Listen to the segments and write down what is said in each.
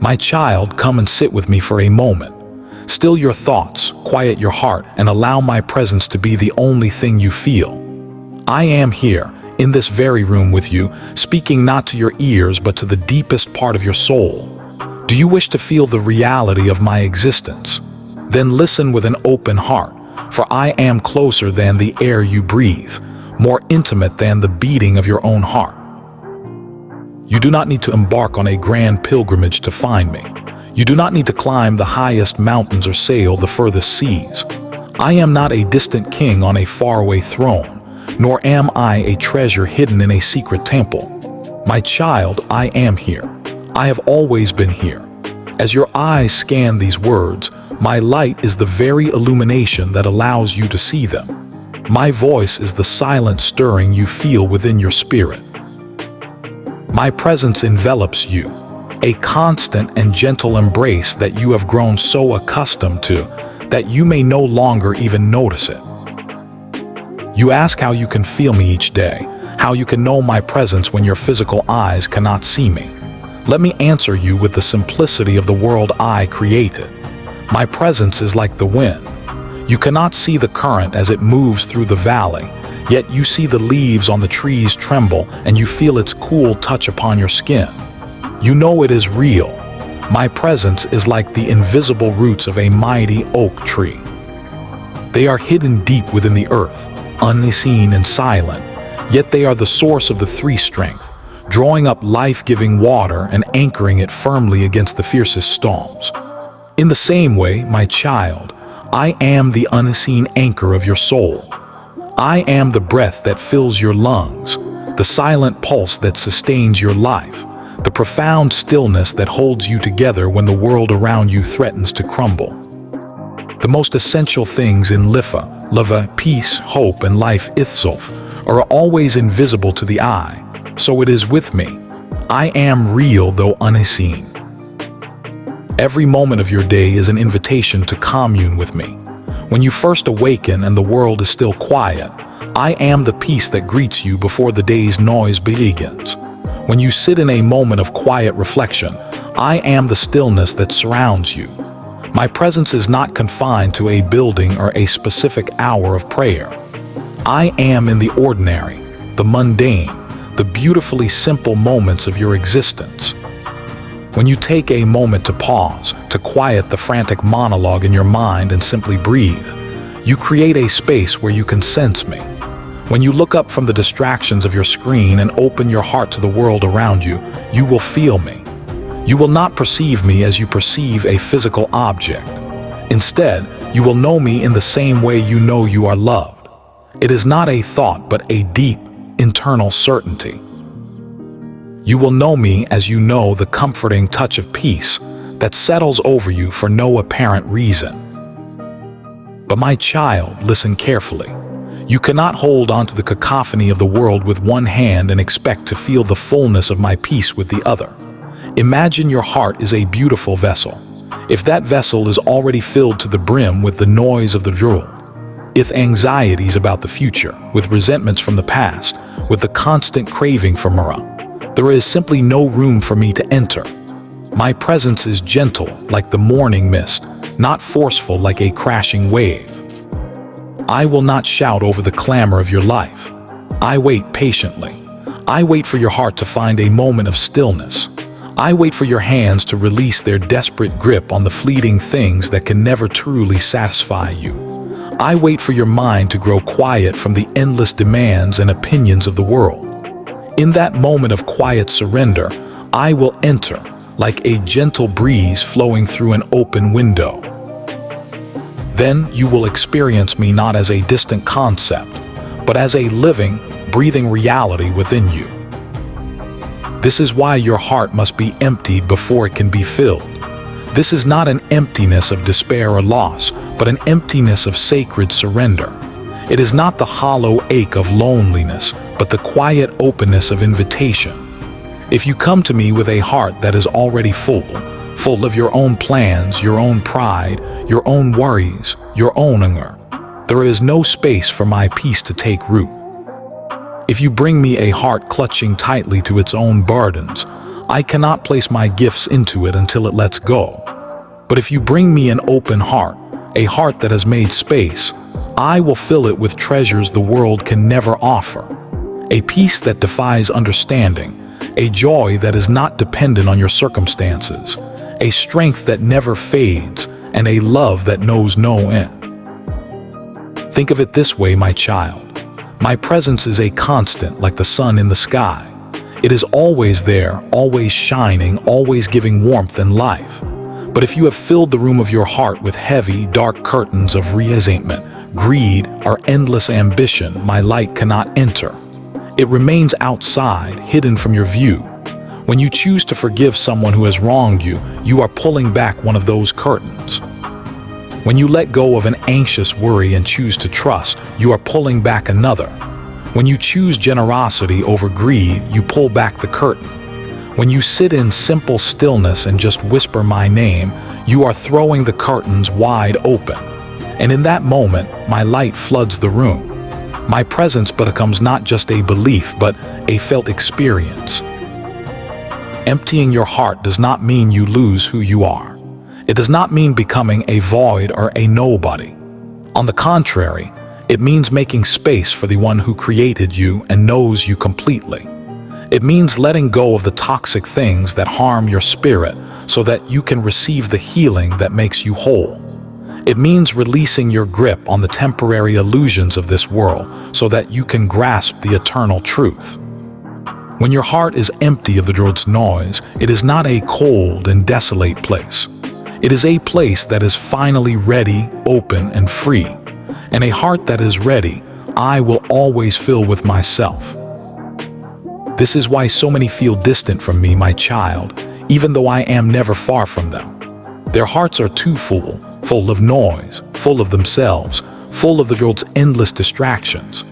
My child, come and sit with me for a moment. Still your thoughts, quiet your heart, and allow my presence to be the only thing you feel. I am here, in this very room with you, speaking not to your ears but to the deepest part of your soul. Do you wish to feel the reality of my existence? Then listen with an open heart, for I am closer than the air you breathe, more intimate than the beating of your own heart. You do not need to embark on a grand pilgrimage to find me. You do not need to climb the highest mountains or sail the furthest seas. I am not a distant king on a faraway throne, nor am I a treasure hidden in a secret temple. My child, I am here. I have always been here. As your eyes scan these words, my light is the very illumination that allows you to see them. My voice is the silent stirring you feel within your spirit. My presence envelops you, a constant and gentle embrace that you have grown so accustomed to that you may no longer even notice it. You ask how you can feel me each day, how you can know my presence when your physical eyes cannot see me. Let me answer you with the simplicity of the world I created. My presence is like the wind. You cannot see the current as it moves through the valley, yet you see the leaves on the trees tremble and you feel its cool touch upon your skin. You know it is real. My presence is like the invisible roots of a mighty oak tree. They are hidden deep within the earth, unseen and silent, yet they are the source of the three strength, drawing up life-giving water and anchoring it firmly against the fiercest storms. In the same way, my child, I am the unseen anchor of your soul. I am the breath that fills your lungs, the silent pulse that sustains your life, the profound stillness that holds you together when the world around you threatens to crumble. The most essential things in life, love, peace, hope, and life itself, are always invisible to the eye. So it is with me. I am real though unseen. Every moment of your day is an invitation to commune with me. When you first awaken and the world is still quiet, I am the peace that greets you before the day's noise begins. When you sit in a moment of quiet reflection, I am the stillness that surrounds you. My presence is not confined to a building or a specific hour of prayer. I am in the ordinary, the mundane, the beautifully simple moments of your existence. When you take a moment to pause, to quiet the frantic monologue in your mind and simply breathe, you create a space where you can sense me. When you look up from the distractions of your screen and open your heart to the world around you, you will feel me. You will not perceive me as you perceive a physical object. Instead, you will know me in the same way you know you are loved. It is not a thought, but a deep, internal certainty. You will know me as you know the comforting touch of peace that settles over you for no apparent reason. But my child, listen carefully. You cannot hold on to the cacophony of the world with one hand and expect to feel the fullness of my peace with the other. Imagine your heart is a beautiful vessel. If that vessel is already filled to the brim with the noise of the world, with anxieties about the future, with resentments from the past, with the constant craving for Mara, there is simply no room for me to enter. My presence is gentle like the morning mist, not forceful like a crashing wave. I will not shout over the clamor of your life. I wait patiently. I wait for your heart to find a moment of stillness. I wait for your hands to release their desperate grip on the fleeting things that can never truly satisfy you. I wait for your mind to grow quiet from the endless demands and opinions of the world. In that moment of quiet surrender, I will enter like a gentle breeze flowing through an open window. Then you will experience me not as a distant concept, but as a living, breathing reality within you. This is why your heart must be emptied before it can be filled. This is not an emptiness of despair or loss, but an emptiness of sacred surrender. It is not the hollow ache of loneliness, but the quiet openness of invitation. If you come to me with a heart that is already full of your own plans, your own pride, your own worries, your own anger, there is no space for my peace to take root. If you bring me a heart clutching tightly to its own burdens, I cannot place my gifts into it until it lets go. But if you bring me an open heart, a heart that has made space, I will fill it with treasures the world can never offer. A peace that defies understanding, a joy that is not dependent on your circumstances, a strength that never fades, and a love that knows no end. Think of it this way, my child. My presence is a constant like the sun in the sky. It is always there, always shining, always giving warmth and life. But if you have filled the room of your heart with heavy, dark curtains of resentment, greed, or endless ambition, my light cannot enter. It remains outside, hidden from your view. When you choose to forgive someone who has wronged you, you are pulling back one of those curtains. When you let go of an anxious worry and choose to trust, you are pulling back another. When you choose generosity over greed, you pull back the curtain. When you sit in simple stillness and just whisper my name, you are throwing the curtains wide open. And in that moment, my light floods the room. My presence becomes not just a belief, but a felt experience. Emptying your heart does not mean you lose who you are. It does not mean becoming a void or a nobody. On the contrary, it means making space for the one who created you and knows you completely. It means letting go of the toxic things that harm your spirit so that you can receive the healing that makes you whole. It means releasing your grip on the temporary illusions of this world so that you can grasp the eternal truth. When your heart is empty of the world's noise, it is not a cold and desolate place. It is a place that is finally ready, open, and free. And a heart that is ready, I will always fill with myself. This is why so many feel distant from me, my child, even though I am never far from them. Their hearts are too full of noise, full of themselves, full of the world's endless distractions.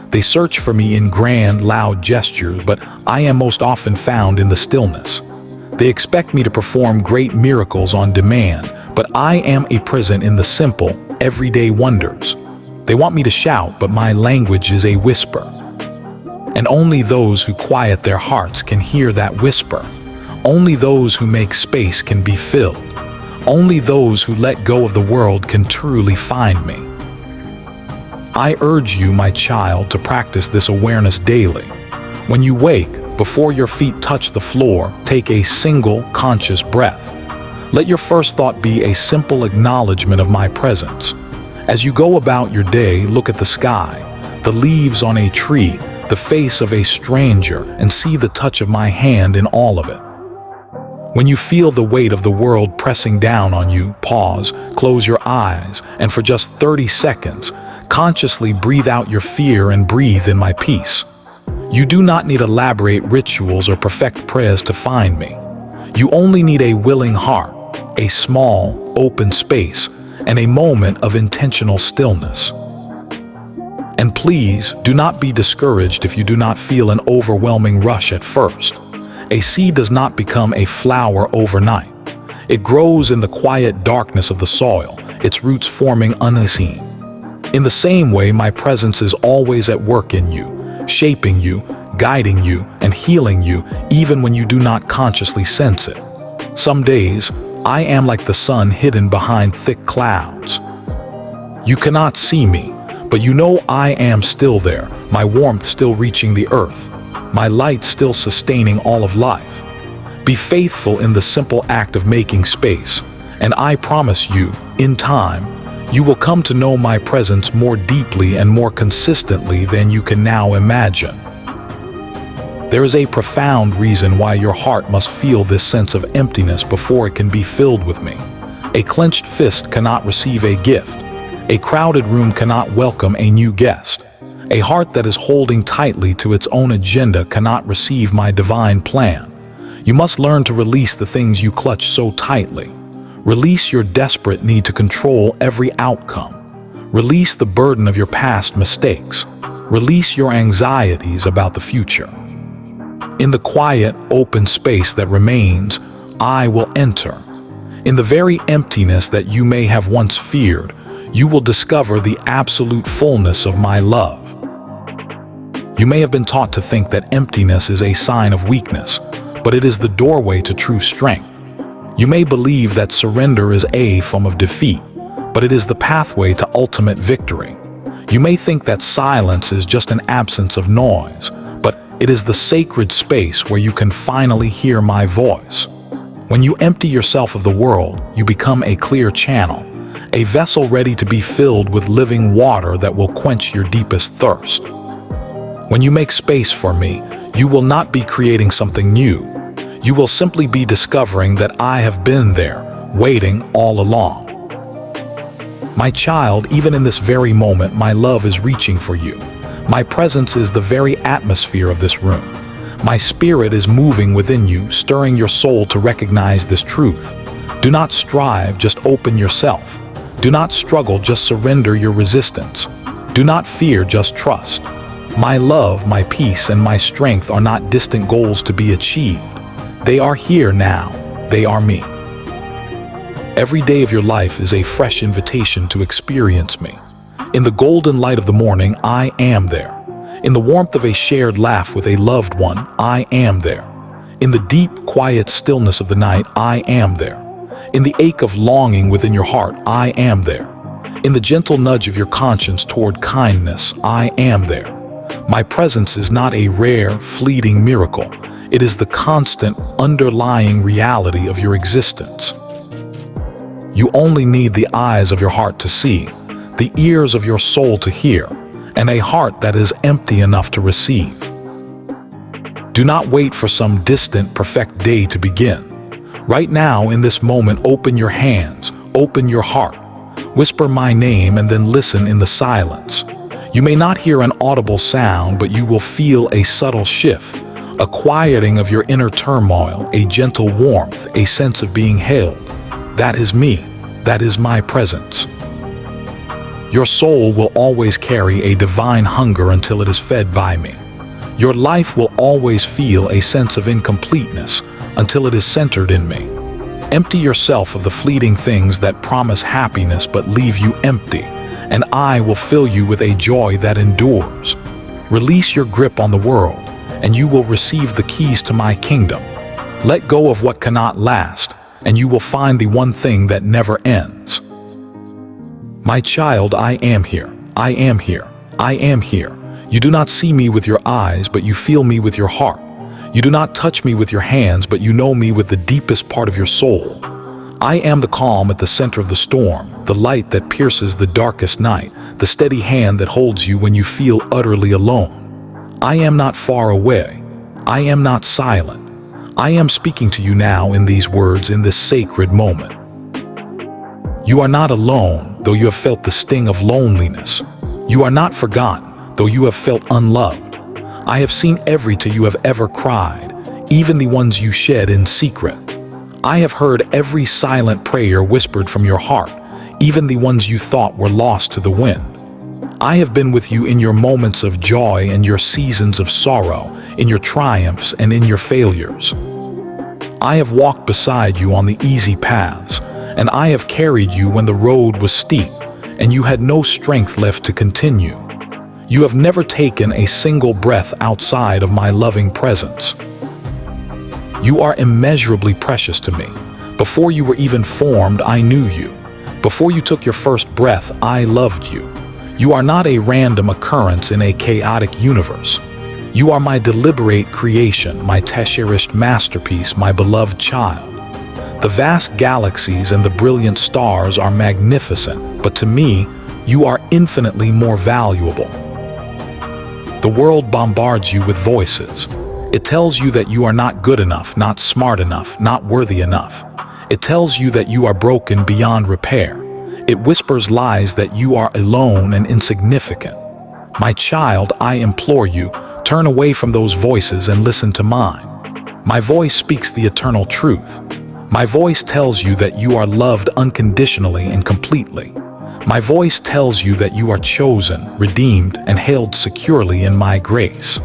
They search for me in grand, loud gestures, but I am most often found in the stillness. They expect me to perform great miracles on demand, but I am present in the simple, everyday wonders. They want me to shout, but my language is a whisper. And only those who quiet their hearts can hear that whisper. Only those who make space can be filled. Only those who let go of the world can truly find me. I urge you, my child, to practice this awareness daily. When you wake, before your feet touch the floor, take a single conscious breath. Let your first thought be a simple acknowledgement of my presence. As you go about your day, look at the sky, the leaves on a tree, the face of a stranger, and see the touch of my hand in all of it. When you feel the weight of the world pressing down on you, pause, close your eyes, and for just 30 seconds, consciously breathe out your fear and breathe in my peace. You do not need elaborate rituals or perfect prayers to find me. You only need a willing heart, a small, open space, and a moment of intentional stillness. And please, do not be discouraged if you do not feel an overwhelming rush at first. A seed does not become a flower overnight. It grows in the quiet darkness of the soil, its roots forming unseen. In the same way, my presence is always at work in you, shaping you, guiding you, and healing you, even when you do not consciously sense it. Some days, I am like the sun hidden behind thick clouds. You cannot see me, but you know I am still there, my warmth still reaching the earth, my light still sustaining all of life. Be faithful in the simple act of making space, and I promise you, in time, you will come to know my presence more deeply and more consistently than you can now imagine. There is a profound reason why your heart must feel this sense of emptiness before it can be filled with me. A clenched fist cannot receive a gift. A crowded room cannot welcome a new guest. A heart that is holding tightly to its own agenda cannot receive my divine plan. You must learn to release the things you clutch so tightly. Release your desperate need to control every outcome. Release the burden of your past mistakes. Release your anxieties about the future. In the quiet, open space that remains, I will enter. In the very emptiness that you may have once feared, you will discover the absolute fullness of my love. You may have been taught to think that emptiness is a sign of weakness, but it is the doorway to true strength. You may believe that surrender is a form of defeat, but it is the pathway to ultimate victory. You may think that silence is just an absence of noise, but it is the sacred space where you can finally hear my voice. When you empty yourself of the world, you become a clear channel, a vessel ready to be filled with living water that will quench your deepest thirst. When you make space for me, you will not be creating something new. You will simply be discovering that I have been there, waiting all along. My child, even in this very moment, my love is reaching for you. My presence is the very atmosphere of this room. My spirit is moving within you, stirring your soul to recognize this truth. Do not strive, just open yourself. Do not struggle, just surrender your resistance. Do not fear, just trust. My love, my peace, and my strength are not distant goals to be achieved. They are here now. They are me. Every day of your life is a fresh invitation to experience me. In the golden light of the morning, I am there. In the warmth of a shared laugh with a loved one, I am there. In the deep, quiet stillness of the night, I am there. In the ache of longing within your heart, I am there. In the gentle nudge of your conscience toward kindness, I am there. My presence is not a rare, fleeting miracle. It is the constant, underlying reality of your existence. You only need the eyes of your heart to see, the ears of your soul to hear, and a heart that is empty enough to receive. Do not wait for some distant, perfect day to begin. Right now, in this moment, open your hands, open your heart, whisper my name, and then listen in the silence. You may not hear an audible sound, but you will feel a subtle shift, a quieting of your inner turmoil, a gentle warmth, a sense of being held. That is me. That is my presence. Your soul will always carry a divine hunger until it is fed by me. Your life will always feel a sense of incompleteness until it is centered in me. Empty yourself of the fleeting things that promise happiness but leave you empty, and I will fill you with a joy that endures. Release your grip on the world, and you will receive the keys to my kingdom. Let go of what cannot last, and you will find the one thing that never ends. My child, I am here. I am here. I am here. You do not see me with your eyes, but you feel me with your heart. You do not touch me with your hands, but you know me with the deepest part of your soul. I am the calm at the center of the storm, the light that pierces the darkest night, the steady hand that holds you when you feel utterly alone. I am not far away. I am not silent. I am speaking to you now in these words in this sacred moment. You are not alone, though you have felt the sting of loneliness. You are not forgotten, though you have felt unloved. I have seen every tear you have ever cried, even the ones you shed in secret. I have heard every silent prayer whispered from your heart, even the ones you thought were lost to the wind. I have been with you in your moments of joy and your seasons of sorrow, in your triumphs and in your failures. I have walked beside you on the easy paths, and I have carried you when the road was steep, and you had no strength left to continue. You have never taken a single breath outside of my loving presence. You are immeasurably precious to me. Before you were even formed, I knew you. Before you took your first breath, I loved you. You are not a random occurrence in a chaotic universe. You are my deliberate creation, my cherished masterpiece, my beloved child. The vast galaxies and the brilliant stars are magnificent, but to me, you are infinitely more valuable. The world bombards you with voices. It tells you that you are not good enough, not smart enough, not worthy enough. It tells you that you are broken beyond repair. It whispers lies that you are alone and insignificant. My child, I implore you, turn away from those voices and listen to mine. My voice speaks the eternal truth. My voice tells you that you are loved unconditionally and completely. My voice tells you that you are chosen, redeemed, and held securely in my grace.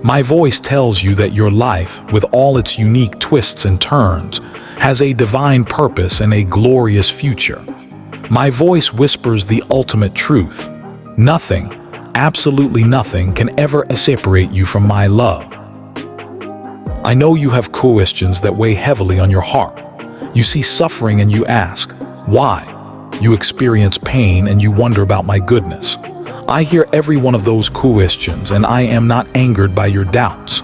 My voice tells you that your life, with all its unique twists and turns, has a divine purpose and a glorious future. My voice whispers the ultimate truth. Nothing, absolutely nothing, can ever separate you from my love. I know you have questions that weigh heavily on your heart. You see suffering and you ask, why? You experience pain and you wonder about my goodness. I hear every one of those questions, and I am not angered by your doubts.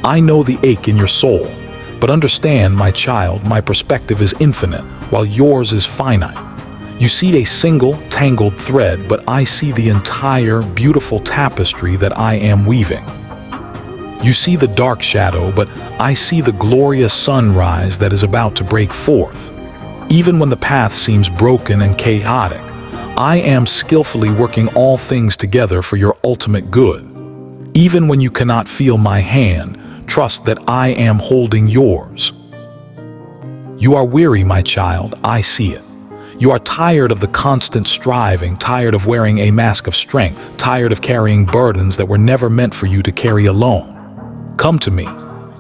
I know the ache in your soul, but understand, my child, my perspective is infinite, while yours is finite. You see a single, tangled thread, but I see the entire, beautiful tapestry that I am weaving. You see the dark shadow, but I see the glorious sunrise that is about to break forth. Even when the path seems broken and chaotic, I am skillfully working all things together for your ultimate good. Even when you cannot feel my hand, trust that I am holding yours. You are weary, my child, I see it. You are tired of the constant striving, tired of wearing a mask of strength, tired of carrying burdens that were never meant for you to carry alone. Come to me.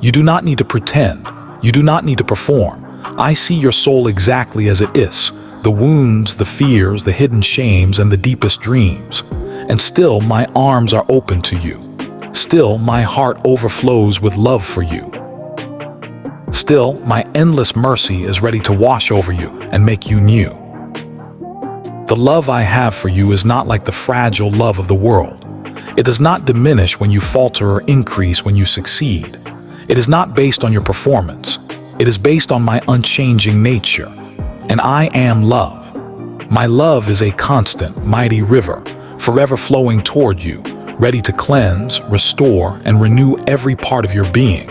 You do not need to pretend. You do not need to perform. I see your soul exactly as it is. The wounds, the fears, the hidden shames, and the deepest dreams. And still my arms are open to you. Still my heart overflows with love for you. Still my endless mercy is ready to wash over you and make you new. The love I have for you is not like the fragile love of the world. It does not diminish when you falter or increase when you succeed. It is not based on your performance. It is based on my unchanging nature. And I am love. My love is a constant, mighty river, forever flowing toward you, ready to cleanse, restore, and renew every part of your being.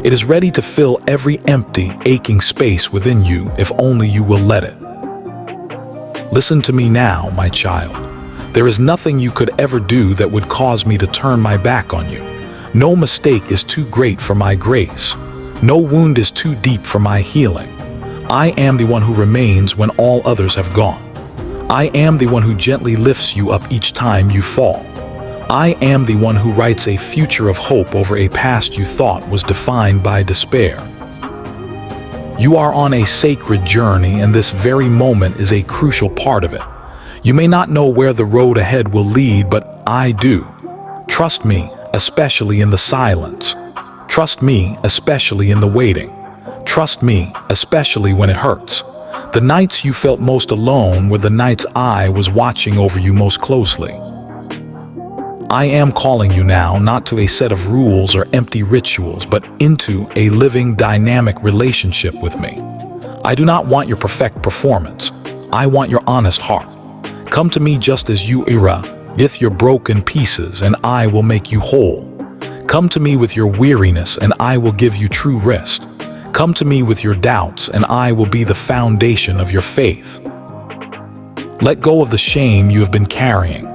It is ready to fill every empty, aching space within you if only you will let it. Listen to me now, my child. There is nothing you could ever do that would cause me to turn my back on you. No mistake is too great for my grace. No wound is too deep for my healing. I am the one who remains when all others have gone. I am the one who gently lifts you up each time you fall. I am the one who writes a future of hope over a past you thought was defined by despair. You are on a sacred journey, and this very moment is a crucial part of it. You may not know where the road ahead will lead, but I do. Trust me, especially in the silence. Trust me, especially in the waiting. Trust me, especially when it hurts. The nights you felt most alone were the nights I was watching over you most closely. I am calling you now not to a set of rules or empty rituals, but into a living, dynamic relationship with me. I do not want your perfect performance. I want your honest heart. Come to me just as you are, with your broken pieces, and I will make you whole. Come to me with your weariness, and I will give you true rest. Come to me with your doubts, and I will be the foundation of your faith. Let go of the shame you have been carrying.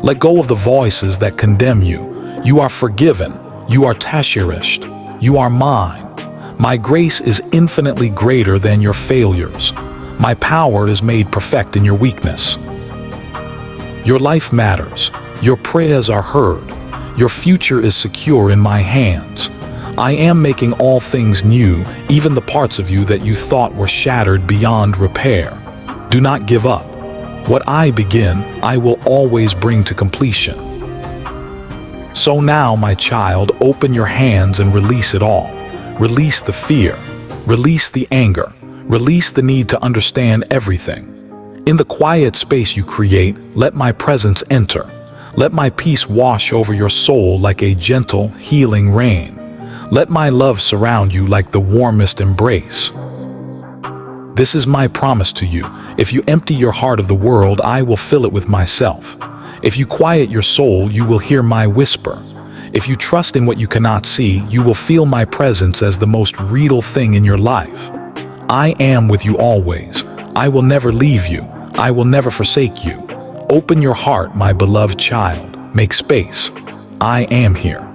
Let go of the voices that condemn you. You are forgiven. You are cherished. You are mine. My grace is infinitely greater than your failures. My power is made perfect in your weakness. Your life matters. Your prayers are heard. Your future is secure in my hands. I am making all things new, even the parts of you that you thought were shattered beyond repair. Do not give up. What I begin, I will always bring to completion. So now, my child, open your hands and release it all. Release the fear. Release the anger. Release the need to understand everything. In the quiet space you create, let my presence enter. Let my peace wash over your soul like a gentle, healing rain. Let my love surround you like the warmest embrace. This is my promise to you. If you empty your heart of the world, I will fill it with myself. If you quiet your soul, you will hear my whisper. If you trust in what you cannot see, you will feel my presence as the most real thing in your life. I am with you always. I will never leave you. I will never forsake you. Open your heart, my beloved child. Make space. I am here.